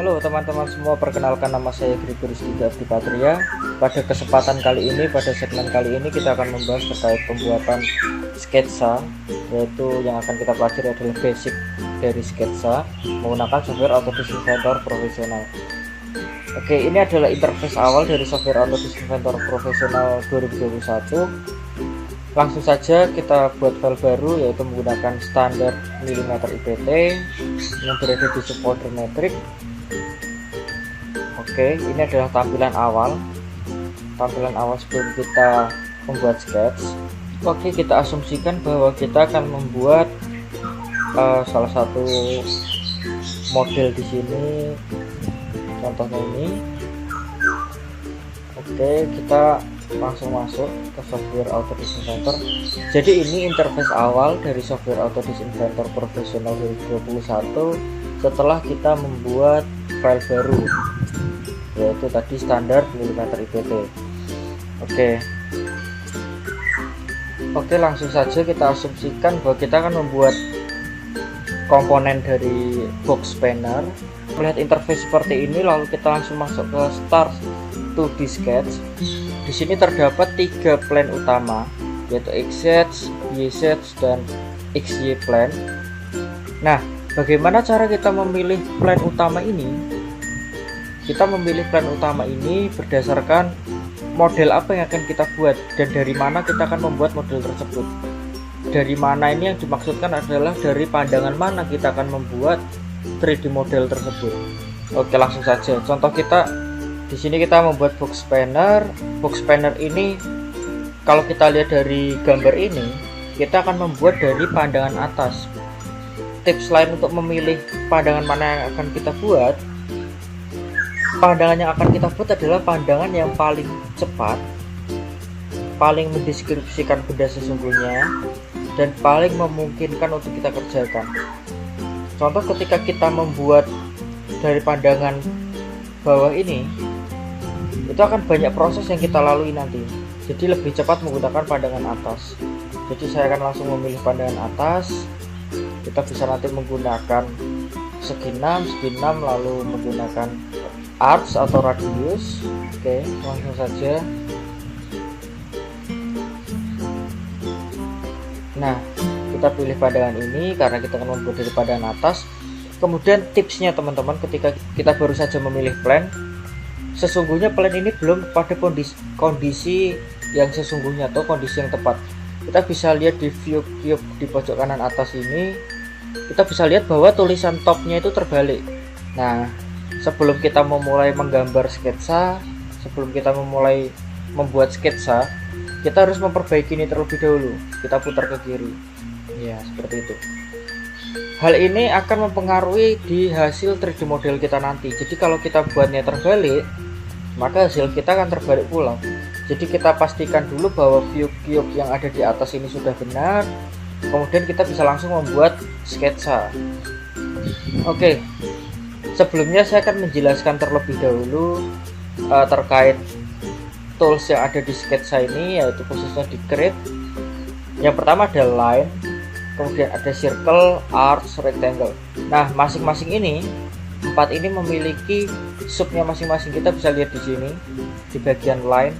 Halo teman-teman semua, perkenalkan nama saya Gregoris Abdi Patria. Pada kesempatan kali ini, pada segmen kali ini kita akan membahas terkait pembuatan sketsa, yaitu yang akan kita pelajari adalah basic dari sketsa menggunakan software Autodesk Inventor Profesional. Oke, ini adalah interface awal dari software Autodesk Inventor Profesional 2021. Langsung saja kita buat file baru, yaitu menggunakan standar mm IPT yang berada di subfolder metrik. Oke, ini adalah tampilan awal sebelum kita membuat sketch. Oke, kita asumsikan bahwa kita akan membuat salah satu model di sini, contohnya ini. Oke, kita langsung masuk ke software Autodesk Inventor. Jadi ini interface awal dari software Autodesk Inventor Profesional 2021 setelah kita membuat file baru, yaitu tadi standar mm IPT. Oke, langsung saja kita asumsikan bahwa kita akan membuat komponen dari box spanner. Melihat interface seperti ini, lalu kita langsung masuk ke Start 2D Sketch. Di sini terdapat 3 plan utama, yaitu XZ, YZ, dan XY plan. Nah, bagaimana cara kita memilih plan utama ini? Kita memilih plan utama ini berdasarkan model apa yang akan kita buat dan dari mana kita akan membuat model tersebut. Dari mana ini yang dimaksudkan adalah dari pandangan mana kita akan membuat 3D model tersebut. Oke, langsung saja. Contoh kita di sini, kita membuat box spanner. Box spanner ini kalau kita lihat dari gambar ini, kita akan membuat dari pandangan atas. Tips lain untuk memilih pandangan mana yang akan kita buat, pandangan yang akan kita buat adalah pandangan yang paling cepat, paling mendeskripsikan benda sesungguhnya, dan paling memungkinkan untuk kita kerjakan. Contoh ketika kita membuat dari pandangan bawah ini, itu akan banyak proses yang kita lalui nanti. Jadi lebih cepat menggunakan pandangan atas. Jadi saya akan langsung memilih pandangan atas. Kita bisa nanti menggunakan segi 6, lalu menggunakan arcs atau radius. Oke, langsung saja. Nah, kita pilih pandangan ini karena kita akan membuat dari pandangan atas. Kemudian tipsnya teman-teman, ketika kita baru saja memilih plan, sesungguhnya plan ini belum pada kondisi yang sesungguhnya atau kondisi yang tepat. Kita bisa lihat di view cube di pojok kanan atas ini, kita bisa lihat bahwa tulisan topnya itu terbalik. Nah, sebelum kita memulai menggambar sketsa, sebelum kita memulai membuat sketsa, kita harus memperbaiki ini terlebih dahulu. Kita putar ke kiri, ya seperti itu. Hal ini akan mempengaruhi di hasil 3D model kita nanti. Jadi kalau kita buatnya terbalik, maka hasil kita akan terbalik pula. Jadi kita pastikan dulu bahwa view cube yang ada di atas ini sudah benar. Kemudian kita bisa langsung membuat sketsa. Oke, sebelumnya saya akan menjelaskan terlebih dahulu terkait tools yang ada di sketsa ini, yaitu khususnya di Create. Yang pertama ada line, kemudian ada circle, arcs, rectangle. Nah, masing-masing ini, 4 ini memiliki subnya masing-masing. Kita bisa lihat di sini di bagian line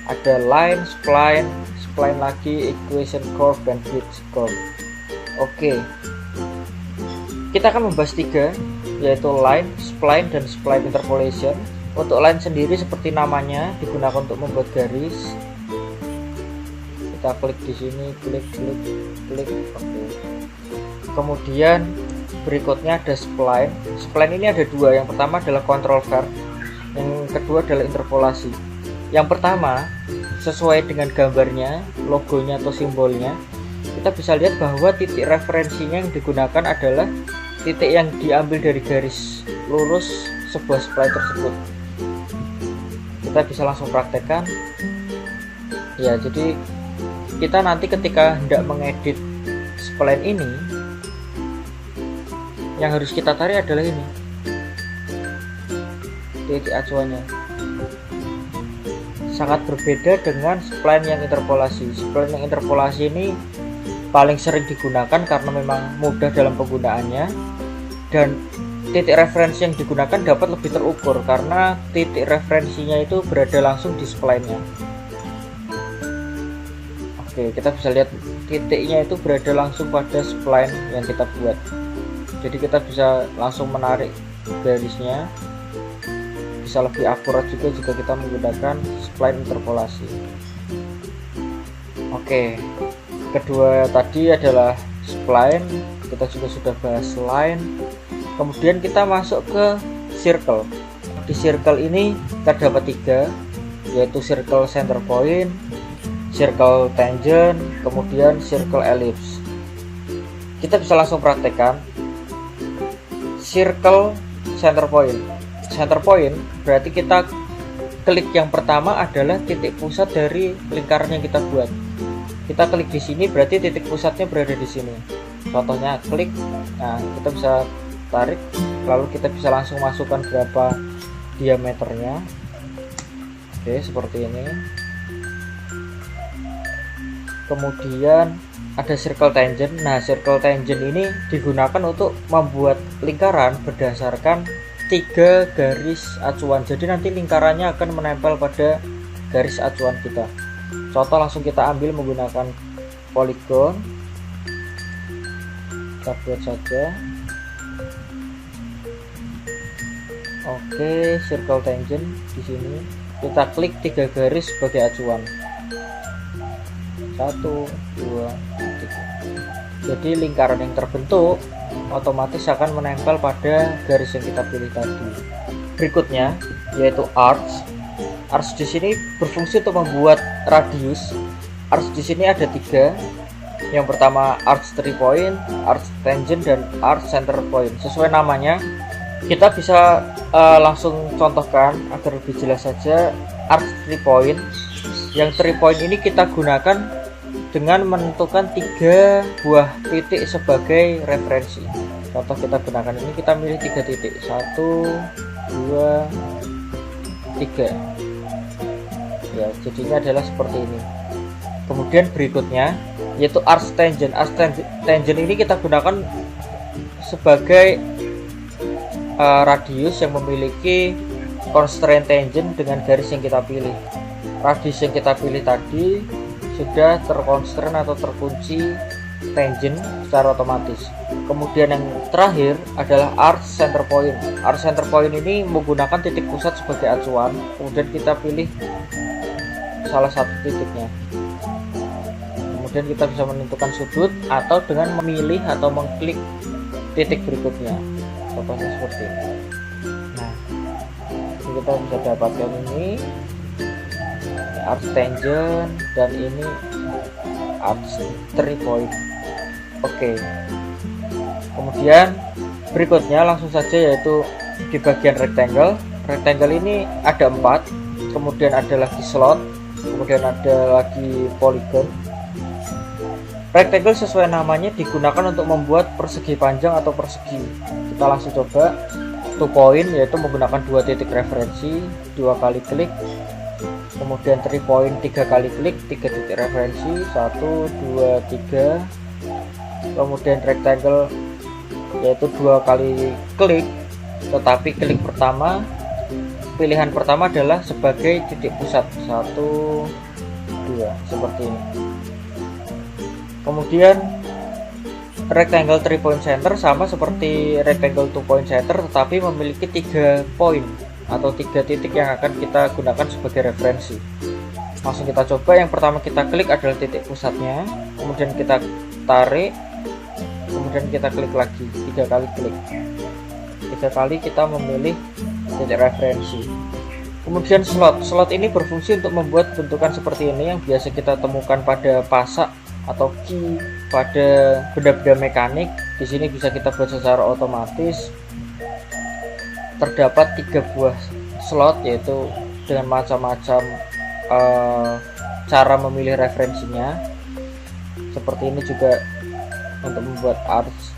ada line, spline, spline lagi, equation curve, dan bridge curve. Oke, kita akan membahas 3, yaitu line, spline, dan spline interpolation. Untuk line sendiri seperti namanya digunakan untuk membuat garis. Kita klik di sini, klik. Oke. Kemudian berikutnya ada spline. Spline ini ada 2. Yang pertama adalah control curve, yang kedua adalah interpolasi. Yang pertama, sesuai dengan gambarnya, logonya atau simbolnya, kita bisa lihat bahwa titik referensinya yang digunakan adalah titik yang diambil dari garis lurus sebuah spline tersebut. Kita bisa langsung praktekkan. Ya, jadi kita nanti ketika hendak mengedit spline ini, yang harus kita tarik adalah ini, titik acuannya. Sangat berbeda dengan spline yang interpolasi. Spline yang interpolasi ini paling sering digunakan karena memang mudah dalam penggunaannya dan titik referensi yang digunakan dapat lebih terukur karena titik referensinya itu berada langsung di spline-nya. Oke, kita bisa lihat titiknya itu berada langsung pada spline yang kita buat. Jadi kita bisa langsung menarik garisnya, bisa lebih akurat juga jika kita menggunakan spline interpolasi. Oke, kedua tadi adalah spline, kita juga sudah bahas line. Kemudian kita masuk ke circle. Di circle ini terdapat 3, yaitu circle center point, circle tangent, kemudian circle ellipse. Kita bisa langsung praktekkan circle center point. Center point berarti kita klik yang pertama adalah titik pusat dari lingkaran yang kita buat. Kita klik di sini berarti titik pusatnya berada di sini. Contohnya klik, nah kita bisa tarik, lalu kita bisa langsung masukkan berapa diameternya. Oke, seperti ini. Kemudian ada circle tangent. Nah, circle tangent ini digunakan untuk membuat lingkaran berdasarkan 3 garis acuan. Jadi nanti lingkarannya akan menempel pada garis acuan kita. Contoh langsung kita ambil menggunakan poligon. Kita buat saja. Oke, circle tangent di sini. Kita klik 3 garis sebagai acuan. 1, 2, 3. Jadi lingkaran yang terbentuk otomatis akan menempel pada garis yang kita pilih tadi. Berikutnya yaitu arcs. Arcs di sini berfungsi untuk membuat radius. Arcs di sini ada 3. Yang pertama arcs 3 point, arcs tangent, dan arcs center point. Sesuai namanya, kita bisa langsung contohkan agar lebih jelas saja. Arcs 3 point. Yang 3 point ini kita gunakan dengan menentukan 3 buah titik sebagai referensi. Contoh kita gunakan ini, kita milih 3 titik, 1, 2, 3. Ya, jadinya adalah seperti ini. Kemudian berikutnya yaitu arcs tangent. Arcs tangent ini kita gunakan sebagai radius yang memiliki constraint tangent dengan garis yang kita pilih. Radius yang kita pilih tadi sudah terkonstrain atau terkunci tangent secara otomatis. Kemudian yang terakhir adalah arc center point. Arc center point ini menggunakan titik pusat sebagai acuan, kemudian kita pilih salah satu titiknya. Kemudian kita bisa menentukan sudut atau dengan memilih atau mengklik titik berikutnya. Contohnya seperti ini. Nah, kita bisa dapatkan ini arc tangent dan ini arc 3 point. Oke. Kemudian berikutnya langsung saja yaitu di bagian rectangle. Rectangle ini ada 4, kemudian ada lagi slot, kemudian ada lagi polygon. Rectangle sesuai namanya digunakan untuk membuat persegi panjang atau persegi. Kita langsung coba 2 point, yaitu menggunakan 2 titik referensi, 2 kali klik. Kemudian 3 point, 3 kali klik, 3 titik referensi, 1, 2, 3. Kemudian rectangle yaitu 2 kali klik, tetapi klik pertama, pilihan pertama adalah sebagai titik pusat, 1, 2, seperti ini. Kemudian rectangle 3 point center sama seperti rectangle 2 point center, tetapi memiliki 3 point atau 3 titik yang akan kita gunakan sebagai referensi. Langsung kita coba. Yang pertama kita klik adalah titik pusatnya, kemudian kita tarik, kemudian kita klik lagi 3 kali klik. 3 kali kita memilih titik referensi. Kemudian slot ini berfungsi untuk membuat bentukan seperti ini yang biasa kita temukan pada pasak atau key pada benda-benda mekanik. Di sini bisa kita buat secara otomatis. Terdapat 3 buah slot, yaitu dengan macam-macam cara memilih referensinya. Seperti ini juga untuk membuat arcs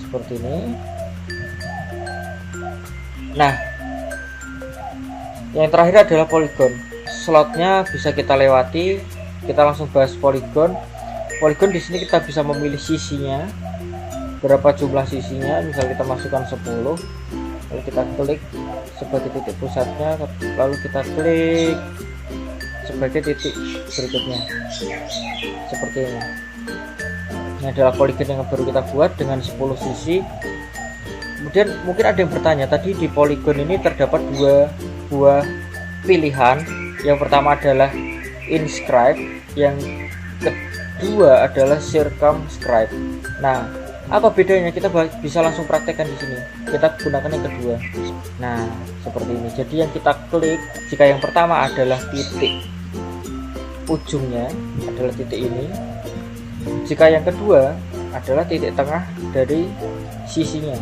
seperti ini. Nah, yang terakhir adalah polygon. Slotnya bisa kita lewati. Kita langsung bahas polygon. Polygon di sini kita bisa memilih sisinya. berapa jumlah sisinya. Misal kita masukkan 10, lalu kita klik sebagai titik pusatnya, lalu kita klik sebagai titik berikutnya seperti ini. Ini adalah poligon yang baru kita buat dengan 10 sisi. Kemudian mungkin ada yang bertanya, tadi di poligon ini terdapat dua buah pilihan. Yang pertama adalah inscribe, yang kedua adalah circumscribe. Nah, apa bedanya? Kita bisa langsung praktekkan di sini. Kita gunakan yang kedua. Nah, seperti ini. Jadi yang kita klik, jika yang pertama adalah titik ujungnya adalah titik ini, jika yang kedua adalah titik tengah dari sisinya.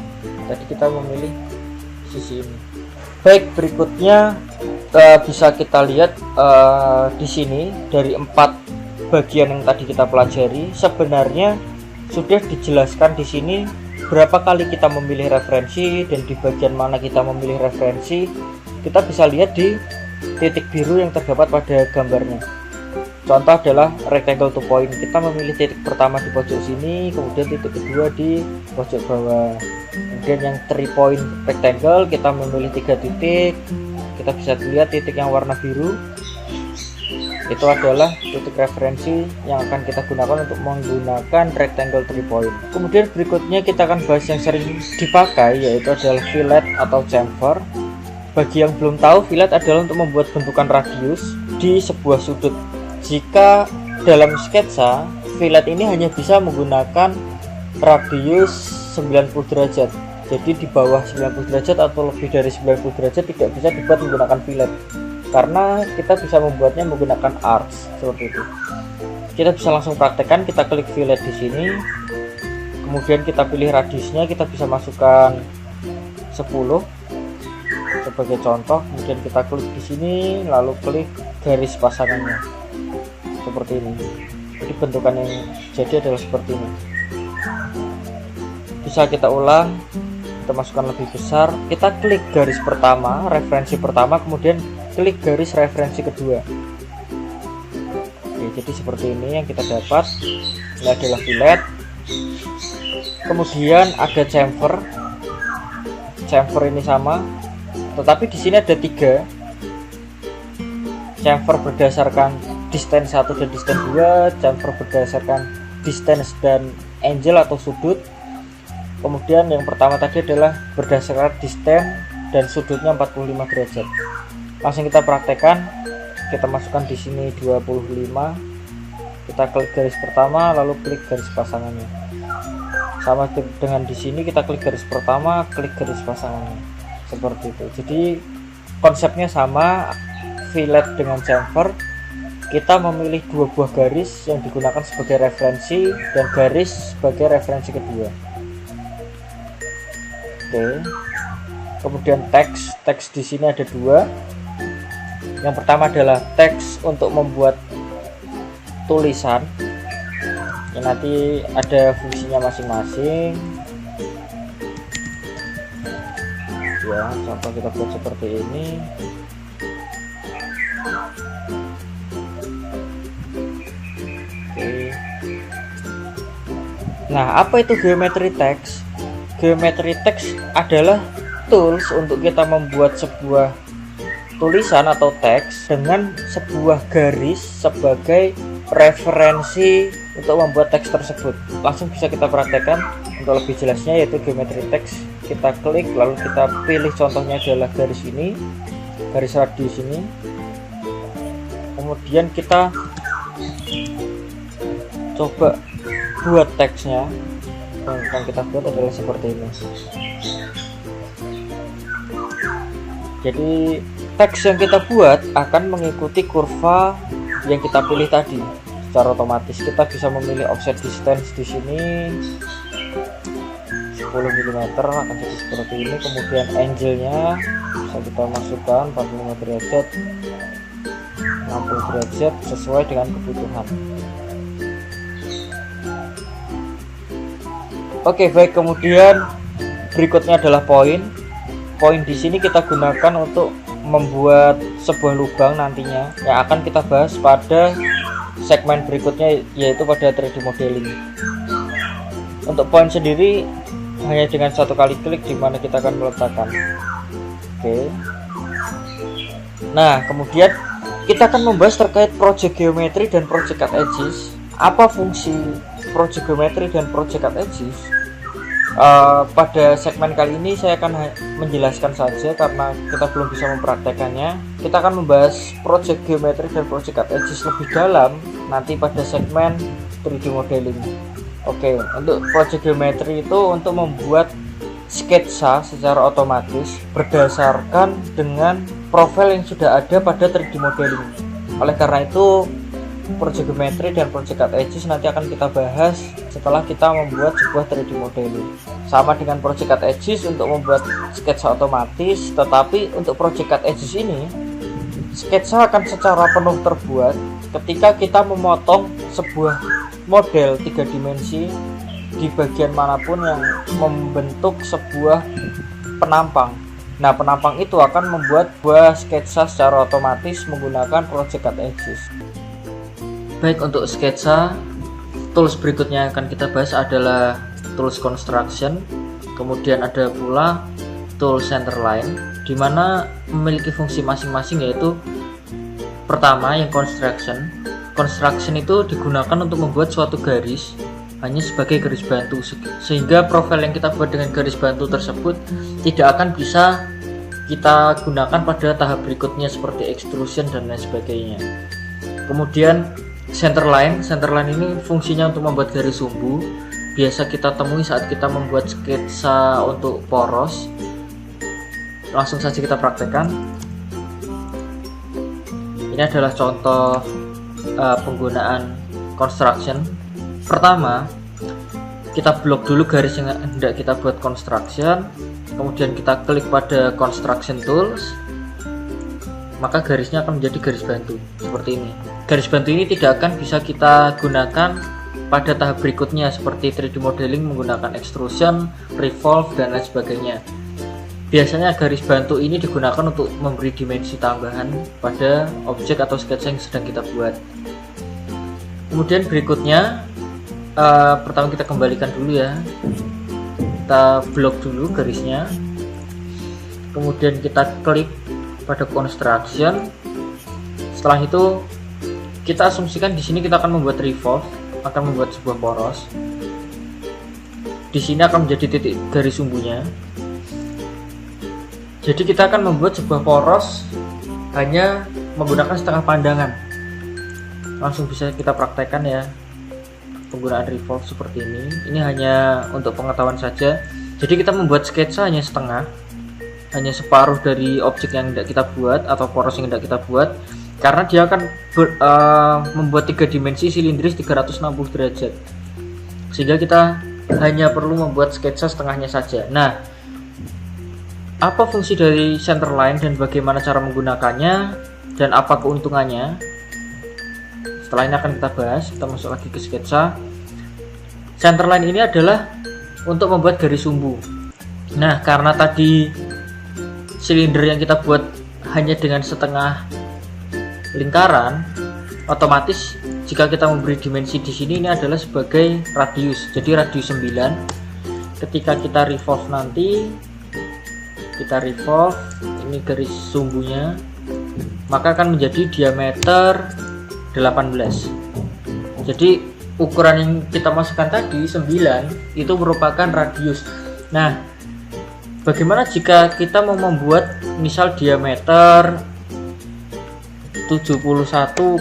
Tadi kita memilih sisi ini. Baik, berikutnya bisa kita lihat di sini dari 4 bagian yang tadi kita pelajari, sebenarnya sudah dijelaskan di sini berapa kali kita memilih referensi dan di bagian mana kita memilih referensi. Kita bisa lihat di titik biru yang terdapat pada gambarnya. Contoh adalah rectangle to point. Kita memilih titik pertama di pojok sini, kemudian titik kedua di pojok bawah. Kemudian yang 3 point rectangle, kita memilih 3 titik. Kita bisa lihat titik yang warna biru itu adalah titik referensi yang akan kita gunakan untuk menggunakan rectangle 3 point. Kemudian berikutnya kita akan bahas yang sering dipakai, yaitu adalah fillet atau chamfer. Bagi yang belum tahu, fillet adalah untuk membuat bentukan radius di sebuah sudut. Jika dalam sketsa, fillet ini hanya bisa menggunakan radius 90 derajat. Jadi di bawah 90 derajat atau lebih dari 90 derajat tidak bisa dibuat menggunakan fillet, karena kita bisa membuatnya menggunakan arcs seperti itu. Kita bisa langsung praktekkan. Kita klik fillet di sini, kemudian kita pilih radiusnya, kita bisa masukkan 10 sebagai contoh. Kemudian kita klik di sini, lalu klik garis pasangannya seperti ini. Jadi bentukan yang jadi adalah seperti ini. Bisa kita ulang, kita masukkan lebih besar, kita klik garis pertama, referensi pertama, kemudian klik garis referensi kedua. Oke, jadi seperti ini yang kita dapat. Ini adalah fillet. Kemudian ada chamfer. Chamfer ini sama, tetapi di sini ada 3 chamfer berdasarkan distance 1 dan distance 2, chamfer berdasarkan distance dan angle atau sudut. Kemudian yang pertama tadi adalah berdasarkan distance dan sudutnya 45 derajat. Langsung kita praktekkan. Kita masukkan di sini 25. Kita klik garis pertama, lalu klik garis pasangannya. Sama dengan di sini, kita klik garis pertama, klik garis pasangannya. Seperti itu. Jadi konsepnya sama, fillet dengan chamfer. Kita memilih 2 buah garis yang digunakan sebagai referensi dan garis sebagai referensi kedua. Oke. Kemudian teks di sini ada 2. Yang pertama adalah teks untuk membuat tulisan. Yang nanti ada fungsinya masing-masing. Ya, contoh kita buat seperti ini. Nah, apa itu geometry text? Geometry text adalah tools untuk kita membuat sebuah tulisan atau teks dengan sebuah garis sebagai referensi untuk membuat teks tersebut. Langsung bisa kita praktekkan untuk lebih jelasnya, yaitu geometry text. Kita klik, lalu kita pilih contohnya adalah garis ini, garis radius ini. Kemudian kita coba buat teksnya. Yang akan kita buat adalah seperti ini. Jadi teks yang kita buat akan mengikuti kurva yang kita pilih tadi secara otomatis. Kita bisa memilih offset distance di sini 10 mm akan jadi seperti ini. Kemudian angle-nya bisa kita masukkan 45 derajat, 60 derajat sesuai dengan kebutuhan. Oke, baik. Kemudian berikutnya adalah poin. Poin di sini kita gunakan untuk membuat sebuah lubang nantinya, yang akan kita bahas pada segmen berikutnya, yaitu pada 3D modeling. Untuk poin sendiri hanya dengan satu kali klik di mana kita akan meletakkan. Oke. Nah, kemudian kita akan membahas terkait project geometry dan project cut edges. Apa fungsi project geometry dan project cut edges? Pada segmen kali ini saya akan menjelaskan saja karena kita belum bisa mempraktekannya. Kita akan membahas project geometry dan project cut edges lebih dalam nanti pada segmen 3D modeling. Oke, untuk project geometry itu untuk membuat sketsa secara otomatis berdasarkan dengan profil yang sudah ada pada 3D modeling. Oleh karena itu, project geometry dan project cut edges nanti akan kita bahas setelah kita membuat sebuah 3D modeling. Sama dengan project cut edges untuk membuat sketsa otomatis, tetapi untuk project cut edges ini sketsa akan secara penuh terbuat ketika kita memotong sebuah model 3 dimensi di bagian manapun yang membentuk sebuah penampang. Nah, penampang itu akan membuat sebuah sketsa secara otomatis menggunakan project cut edges. Baik, untuk sketsa, tools berikutnya yang akan kita bahas adalah tools construction, kemudian ada pula tool centerline, di mana memiliki fungsi masing-masing, yaitu pertama yang construction. Construction itu digunakan untuk membuat suatu garis hanya sebagai garis bantu, sehingga profil yang kita buat dengan garis bantu tersebut tidak akan bisa kita gunakan pada tahap berikutnya seperti extrusion dan lain sebagainya. Kemudian centerline ini fungsinya untuk membuat garis sumbu, biasa kita temui saat kita membuat sketsa untuk poros. Langsung saja kita praktekkan. Ini adalah contoh penggunaan construction. Pertama, kita blok dulu garis yang hendak kita buat construction, kemudian kita klik pada construction tools, maka garisnya akan menjadi garis bantu seperti ini. Garis bantu ini tidak akan bisa kita gunakan pada tahap berikutnya seperti 3D modeling menggunakan extrusion, revolve, dan lain sebagainya. Biasanya garis bantu ini digunakan untuk memberi dimensi tambahan pada objek atau sketsa yang sedang kita buat. Kemudian berikutnya, pertama kita kembalikan dulu ya, kita blok dulu garisnya, kemudian kita klik pada construction. Setelah itu kita asumsikan di sini kita akan membuat revolve, akan membuat sebuah poros. Di sini akan menjadi titik garis sumbunya. Jadi kita akan membuat sebuah poros hanya menggunakan setengah pandangan. Langsung bisa kita praktekkan ya penggunaan revolve seperti ini. Ini hanya untuk pengetahuan saja. Jadi kita membuat sketsa hanya setengah, hanya separuh dari objek yang tidak kita buat atau poros yang tidak kita buat, karena dia akan membuat 3 dimensi silindris 360 derajat, sehingga kita hanya perlu membuat sketsa setengahnya saja. Nah, apa fungsi dari centerline dan bagaimana cara menggunakannya dan apa keuntungannya? Setelah ini akan kita bahas. Kita masuk lagi ke sketsa. Centerline ini adalah untuk membuat garis sumbu. Nah, karena tadi silinder yang kita buat hanya dengan setengah lingkaran, otomatis jika kita memberi dimensi di sini, ini adalah sebagai radius. Jadi radius 9. Ketika kita revolve nanti, kita revolve, ini garis sumbunya, maka akan menjadi diameter 18. Jadi ukuran yang kita masukkan tadi 9 itu merupakan radius. Nah, bagaimana jika kita mau membuat misal diameter 71,258,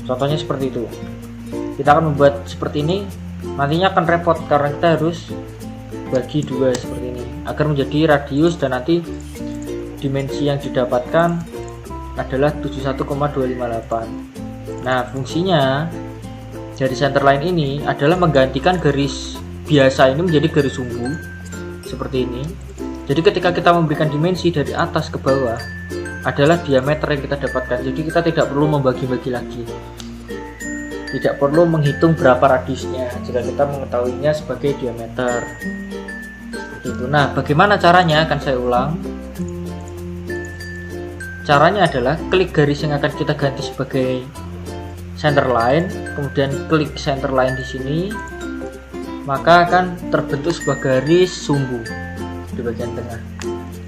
contohnya seperti itu. Kita akan membuat seperti ini, nantinya akan repot karena kita harus bagi 2 seperti ini agar menjadi radius, dan nanti dimensi yang didapatkan adalah 71,258. Nah, fungsinya dari centerline ini adalah menggantikan garis biasa ini menjadi garis sumbu seperti ini. Jadi ketika kita memberikan dimensi dari atas ke bawah adalah diameter yang kita dapatkan. Jadi kita tidak perlu membagi-bagi lagi, tidak perlu menghitung berapa radiusnya jika kita mengetahuinya sebagai diameter. Itu. Nah, bagaimana caranya akan saya ulang. Caranya adalah klik garis yang akan kita ganti sebagai center line, kemudian klik center line di sini, maka akan terbentuk sebuah garis sumbu di bagian tengah.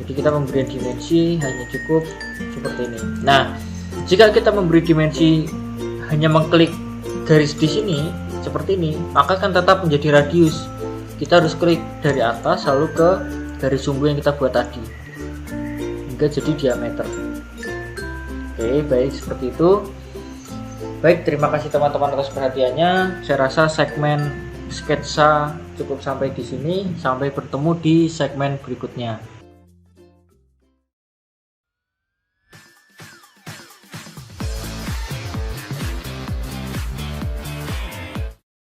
Jadi kita memberi dimensi hanya cukup seperti ini. Nah, jika kita memberi dimensi hanya mengklik garis di sini seperti ini, maka akan tetap menjadi radius. Kita harus klik dari atas lalu ke garis sumbu yang kita buat tadi hingga jadi diameter. Oke, baik, seperti itu. Baik, terima kasih teman-teman atas perhatiannya. Saya rasa segmen sketsa cukup sampai di sini. Sampai bertemu di segmen berikutnya.